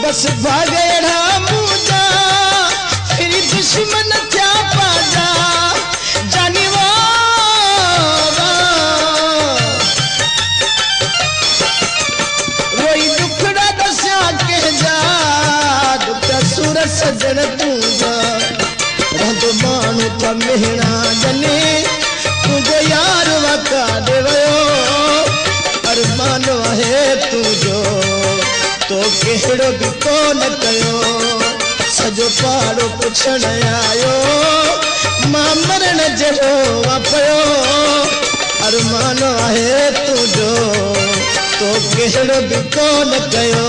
बस भागेड़ा मुझा फिर दुश्मन क्या पाजा जानी रोई दुखड़ा दस्या के जा दुख सूर सजन तूंगा रंदो मानू त मेहना जने तुझो यार वका देवयो अरमान है तुझो तो केड़ो भी कोन कयो सजो पाड़ो पुछण आयो मां मरण जड़ो वापयो अरमान है तुझो तो केड़ो भी कोन कयो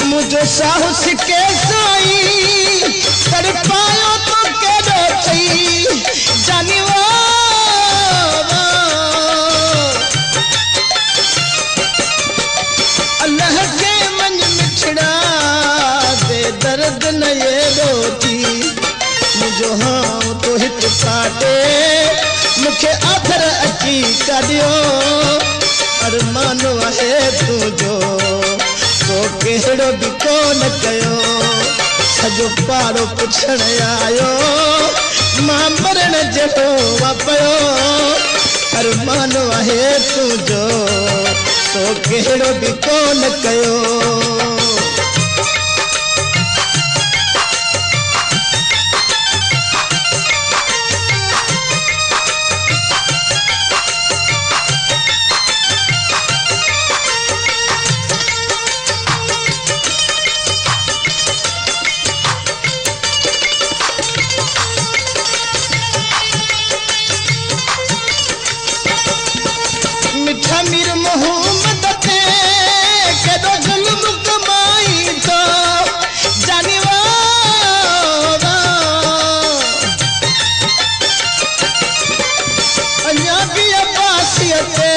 मुझो साहस के साई कर पायो तो केड़ो थई जानी अल्लाह के मन मिठड़ा दे दर्द न ये रोती मुझो हाँ तो हित काटे मुखे आखर अची काडियो अरमान है तुझो तो केड़ो भी कोन कयो सजो पाड़ो पुछण आयो मां मरण जड़ो वापयो अरमान है तुझो तो केड़ो भी कोन कयो मीर मोहम्मद ते केड़ो जुल्म कमाई तो जानी अन्या भी अब्बासियते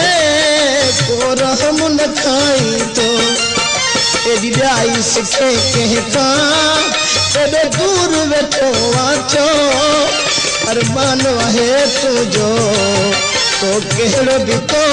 को रहम न खाई तो एडी ॾाई सिखे कहता एडो दूर वेठो वाचो अरमान है तुझो तो केड़ो भी कोन